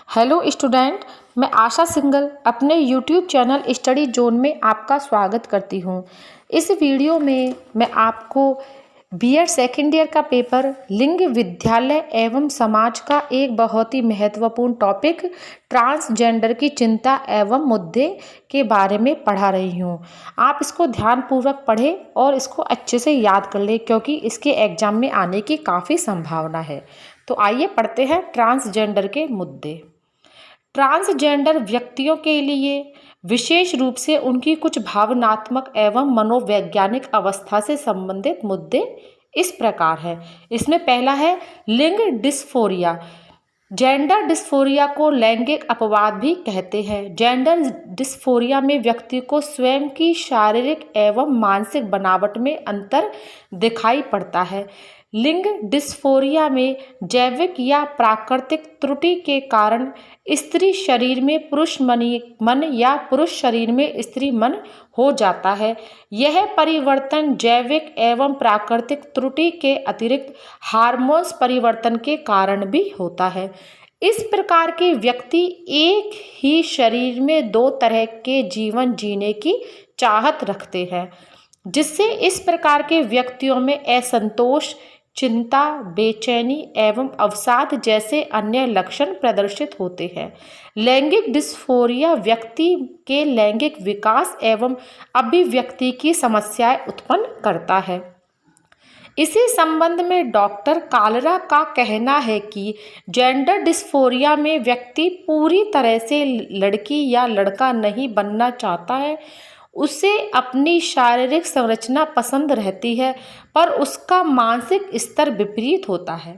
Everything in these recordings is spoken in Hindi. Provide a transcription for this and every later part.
हेलो स्टूडेंट, मैं आशा सिंगल अपने यूट्यूब चैनल स्टडी जोन में आपका स्वागत करती हूँ। इस वीडियो में मैं आपको बीएड सेकेंड ईयर का पेपर लिंग विद्यालय एवं समाज का एक बहुत ही महत्वपूर्ण टॉपिक ट्रांसजेंडर की चिंता एवं मुद्दे के बारे में पढ़ा रही हूँ। आप इसको ध्यानपूर्वक पढ़ें और इसको अच्छे से याद कर लें, क्योंकि इसके एग्जाम में आने की काफ़ी संभावना है। तो आइए पढ़ते हैं ट्रांसजेंडर के मुद्दे। ट्रांसजेंडर व्यक्तियों के लिए विशेष रूप से उनकी कुछ भावनात्मक एवं मनोवैज्ञानिक अवस्था से संबंधित मुद्दे इस प्रकार है। इसमें पहला है लिंग डिस्फोरिया। जेंडर डिस्फोरिया को लैंगिक अपवाद भी कहते हैं। जेंडर डिस्फोरिया में व्यक्ति को स्वयं की शारीरिक एवं मानसिक बनावट में अंतर दिखाई पड़ता है। लिंग डिस्फोरिया में जैविक या प्राकृतिक त्रुटि के कारण स्त्री शरीर में पुरुष मन या पुरुष शरीर में स्त्री मन हो जाता है। यह परिवर्तन जैविक एवं प्राकृतिक त्रुटि के अतिरिक्त हार्मोन्स परिवर्तन के कारण भी होता है। इस प्रकार के व्यक्ति एक ही शरीर में दो तरह के जीवन जीने की चाहत रखते हैं, जिससे इस प्रकार के व्यक्तियों में असंतोष, चिंता, बेचैनी एवं अवसाद जैसे अन्य लक्षण प्रदर्शित होते हैं। लैंगिक डिस्फोरिया व्यक्ति के लैंगिक विकास एवं अभिव्यक्ति की समस्याएं उत्पन्न करता है। इसी संबंध में डॉक्टर कालरा का कहना है कि जेंडर डिस्फोरिया में व्यक्ति पूरी तरह से लड़की या लड़का नहीं बनना चाहता है। उसे अपनी शारीरिक संरचना पसंद रहती है, पर उसका मानसिक स्तर विपरीत होता है।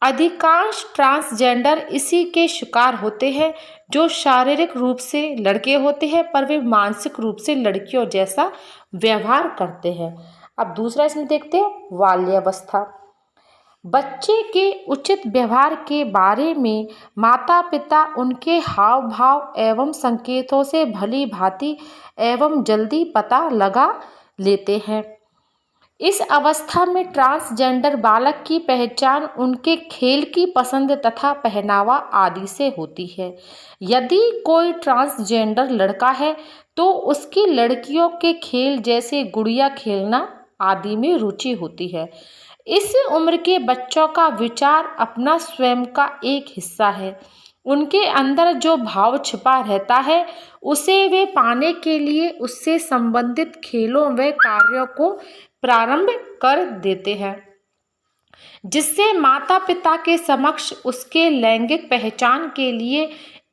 अधिकांश ट्रांसजेंडर इसी के शिकार होते हैं, जो शारीरिक रूप से लड़के होते हैं पर वे मानसिक रूप से लड़कियों जैसा व्यवहार करते हैं। अब दूसरा इसमें देखते हैं बाल्यावस्था। बच्चे के उचित व्यवहार के बारे में माता पिता उनके हाव भाव एवं संकेतों से भली भांति एवं जल्दी पता लगा लेते हैं। इस अवस्था में ट्रांसजेंडर बालक की पहचान उनके खेल की पसंद तथा पहनावा आदि से होती है। यदि कोई ट्रांसजेंडर लड़का है तो उसकी लड़कियों के खेल जैसे गुड़िया खेलना आदि में रुचि होती है। इस उम्र के बच्चों का विचार अपना स्वयं का एक हिस्सा है। उनके अंदर जो भाव छिपा रहता है उसे वे पाने के लिए उससे संबंधित खेलों व कार्यों को प्रारंभ कर देते हैं, जिससे माता पिता के समक्ष उसके लैंगिक पहचान के लिए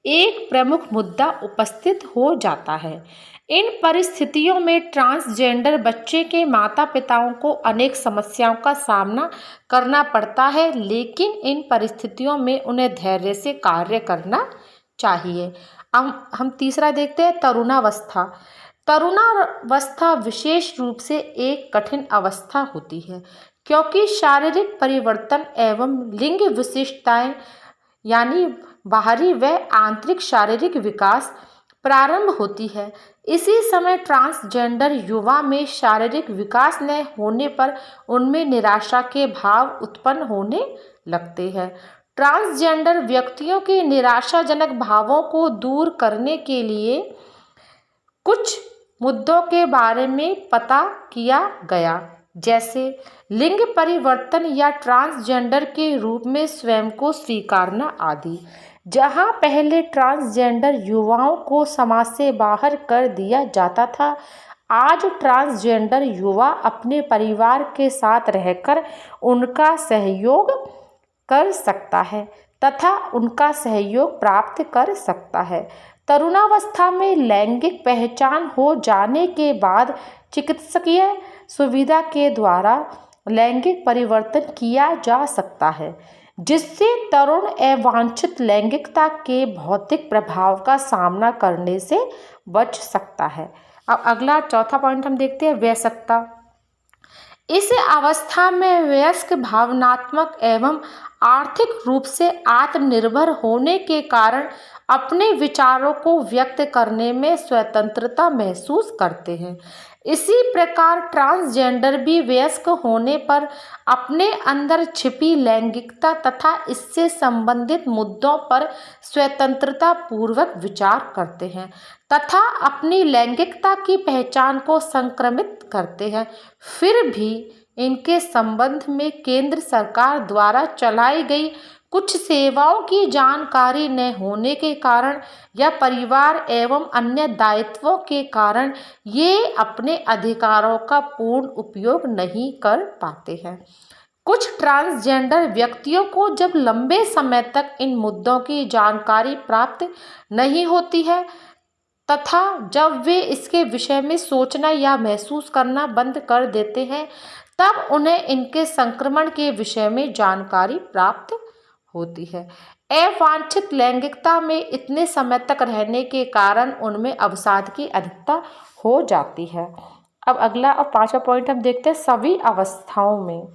एक प्रमुख मुद्दा उपस्थित हो जाता है। इन परिस्थितियों में ट्रांसजेंडर बच्चे के माता पिताओं को अनेक समस्याओं का सामना करना पड़ता है, लेकिन इन परिस्थितियों में उन्हें धैर्य से कार्य करना चाहिए। अब हम तीसरा देखते हैं तरुणावस्था। तरुणावस्था विशेष रूप से एक कठिन अवस्था होती है, क्योंकि शारीरिक परिवर्तन एवं लिंग विशिष्टताएं यानी बाहरी व आंतरिक शारीरिक विकास प्रारंभ होती है। इसी समय ट्रांसजेंडर युवा में शारीरिक विकास न होने पर उनमें निराशा के भाव उत्पन्न होने लगते हैं। ट्रांसजेंडर व्यक्तियों के निराशाजनक भावों को दूर करने के लिए कुछ मुद्दों के बारे में पता किया गया, जैसे लिंग परिवर्तन या ट्रांसजेंडर के रूप में स्वयं को स्वीकारना आदि। जहां पहले ट्रांसजेंडर युवाओं को समाज से बाहर कर दिया जाता था, आज ट्रांसजेंडर युवा अपने परिवार के साथ रहकर उनका सहयोग कर सकता है तथा उनका सहयोग प्राप्त कर सकता है। तरुणावस्था में लैंगिक पहचान हो जाने के बाद चिकित्सकीय सुविधा के द्वारा लैंगिक परिवर्तन किया जा सकता है, जिससे तरुण अवांछित लैंगिकता के भौतिक प्रभाव का सामना करने से बच सकता है। अब अगला चौथा पॉइंट हम देखते हैं वयस्कता। इस अवस्था में वयस्क भावनात्मक एवं आर्थिक रूप से आत्मनिर्भर होने के कारण अपने विचारों को व्यक्त करने में स्वतंत्रता महसूस करते हैं। इसी प्रकार ट्रांसजेंडर भी वयस्क होने पर अपने अंदर छिपी लैंगिकता तथा इससे संबंधित मुद्दों पर स्वतंत्रता पूर्वक विचार करते हैं तथा अपनी लैंगिकता की पहचान को संक्रमित करते हैं। फिर भी इनके संबंध में केंद्र सरकार द्वारा चलाई गई कुछ सेवाओं की जानकारी न होने के कारण या परिवार एवं अन्य दायित्वों के कारण ये अपने अधिकारों का पूर्ण उपयोग नहीं कर पाते हैं। कुछ ट्रांसजेंडर व्यक्तियों को जब लंबे समय तक इन मुद्दों की जानकारी प्राप्त नहीं होती है तथा जब वे इसके विषय में सोचना या महसूस करना बंद कर देते हैं, तब उन्हें इनके संक्रमण के विषय में जानकारी प्राप्त होती है। अवांछित लैंगिकता में इतने समय तक रहने के कारण उनमें अवसाद की अधिकता हो जाती है। अब अगला और पांचवा पॉइंट हम देखते हैं, सभी अवस्थाओं में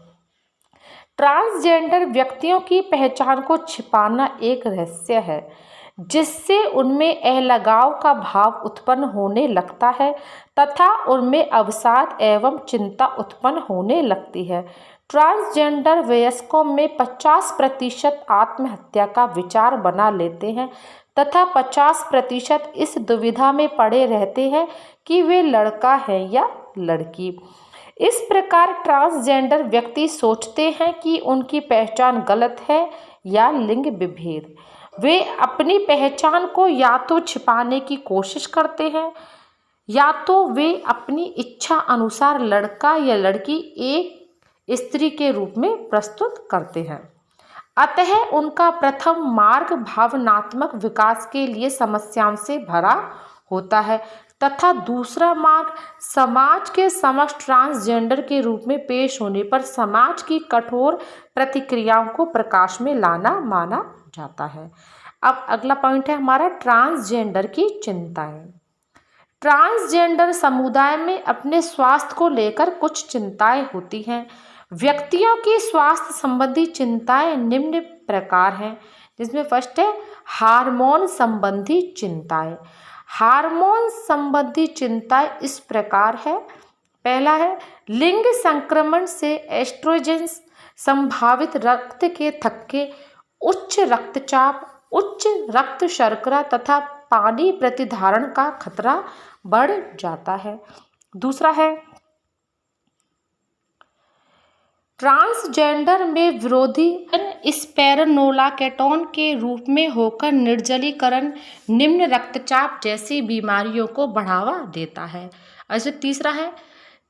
ट्रांसजेंडर व्यक्तियों की पहचान को छिपाना एक रहस्य है जिससे उनमें अलगाव का भाव उत्पन्न होने लगता है तथा उनमें अवसाद एवं चिंता उत्पन्न होने लगती है। ट्रांसजेंडर वयस्कों में 50% आत्महत्या का विचार बना लेते हैं तथा 50% इस दुविधा में पड़े रहते हैं कि वे लड़का है या लड़की। इस प्रकार ट्रांसजेंडर व्यक्ति सोचते हैं कि उनकी पहचान गलत है या लिंग विभेद। वे अपनी पहचान को या तो छिपाने की कोशिश करते हैं या तो वे अपनी इच्छा अनुसार लड़का या लड़की एक स्त्री के रूप में प्रस्तुत करते हैं। अतः उनका प्रथम मार्ग भावनात्मक विकास के लिए समस्याओं से भरा होता है तथा दूसरा मार्ग समाज के समक्ष ट्रांसजेंडर के रूप में पेश होने पर समाज की कठोर प्रतिक्रियाओं को प्रकाश में लाना माना जाता है। अब अगला पॉइंट है हमारा, ट्रांसजेंडर की चिंताएं। ट्रांसजेंडर समुदाय में अपने स्वास्थ्य को लेकर कुछ चिंताएं होती हैं। व्यक्तियों की स्वास्थ्य संबंधी चिंताएं निम्न प्रकार हैं, जिसमें फर्स्ट है हार्मोन संबंधी चिंताएं। हार्मोन संबंधी चिंताएं इस प्रकार है, पहला है लिंग संक्रमण से एस्ट्रोजन, संभावित रक्त के थक्के, उच्च रक्तचाप, उच्च रक्त शर्करा तथा पानी प्रतिधारण का खतरा बढ़ जाता है। दूसरा है ट्रांसजेंडर में विरोधी स्पेरनोलाकेटोन के रूप में होकर निर्जलीकरण निम्न रक्तचाप जैसी बीमारियों को बढ़ावा देता है। ऐसे तीसरा है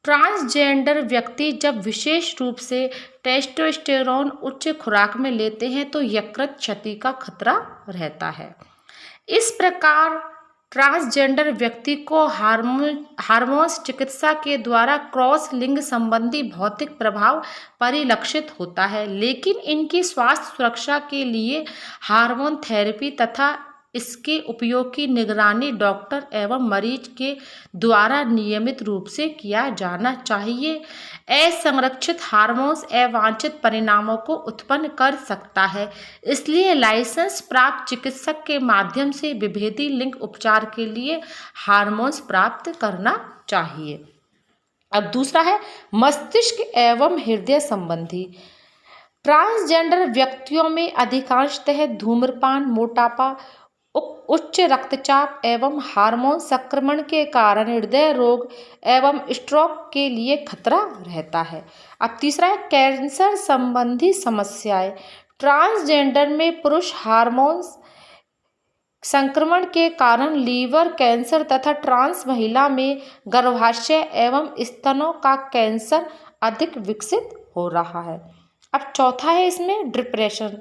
ट्रांसजेंडर व्यक्ति जब विशेष रूप से टेस्टोस्टेरोन उच्च खुराक में लेते हैं तो यकृत क्षति का खतरा रहता है। इस प्रकार ट्रांसजेंडर व्यक्ति को हार्मोन्स चिकित्सा के द्वारा क्रॉस लिंग संबंधी भौतिक प्रभाव परिलक्षित होता है, लेकिन इनकी स्वास्थ्य सुरक्षा के लिए हार्मोन थेरेपी तथा इसके उपयोग की निगरानी डॉक्टर एवं मरीज के द्वारा नियमित रूप से किया जाना चाहिए। असंरक्षित हार्मोन्स अवांछित परिणामों को उत्पन्न कर सकता है, इसलिए लाइसेंस प्राप्त चिकित्सक के माध्यम से विभेदी लिंग उपचार के लिए हार्मोन्स प्राप्त करना चाहिए। अब दूसरा है मस्तिष्क एवं हृदय संबंधी। ट्रांसजेंडर व्यक्तियों में अधिकांशतः धूम्रपान, मोटापा, उच्च रक्तचाप एवं हार्मोन संक्रमण के कारण हृदय रोग एवं स्ट्रोक के लिए खतरा रहता है। अब तीसरा है कैंसर संबंधी समस्याएं। ट्रांसजेंडर में पुरुष हार्मोन संक्रमण के कारण लीवर कैंसर तथा ट्रांस महिला में गर्भाशय एवं स्तनों का कैंसर अधिक विकसित हो रहा है। अब चौथा है इसमें डिप्रेशन।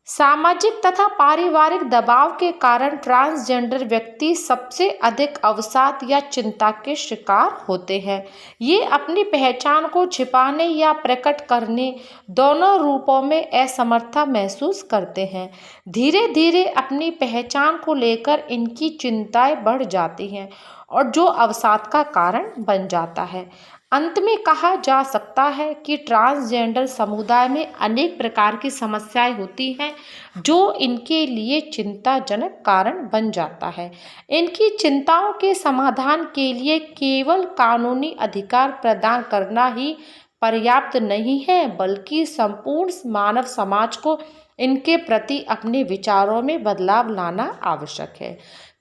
सामाजिक तथा पारिवारिक दबाव के कारण ट्रांसजेंडर व्यक्ति सबसे अधिक अवसाद या चिंता के शिकार होते हैं। ये अपनी पहचान को छिपाने या प्रकट करने दोनों रूपों में असमर्थता महसूस करते हैं। धीरे धीरे अपनी पहचान को लेकर इनकी चिंताएं बढ़ जाती हैं और जो अवसाद का कारण बन जाता है। अंत में कहा जा सकता है कि ट्रांसजेंडर समुदाय में अनेक प्रकार की समस्याएं होती हैं जो इनके लिए चिंताजनक कारण बन जाता है। इनकी चिंताओं के समाधान के लिए केवल कानूनी अधिकार प्रदान करना ही पर्याप्त नहीं है, बल्कि संपूर्ण मानव समाज को इनके प्रति अपने विचारों में बदलाव लाना आवश्यक है।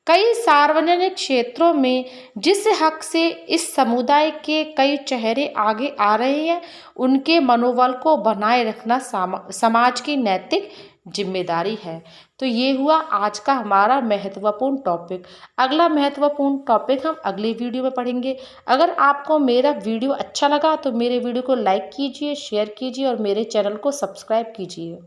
कई सार्वजनिक क्षेत्रों में जिस हक से इस समुदाय के कई चेहरे आगे आ रहे हैं, उनके मनोबल को बनाए रखना समाज की नैतिक जिम्मेदारी है। तो ये हुआ आज का हमारा महत्वपूर्ण टॉपिक। अगला महत्वपूर्ण टॉपिक हम अगले वीडियो में पढ़ेंगे। अगर आपको मेरा वीडियो अच्छा लगा तो मेरे वीडियो को लाइक कीजिए, शेयर कीजिए और मेरे चैनल को सब्सक्राइब कीजिए।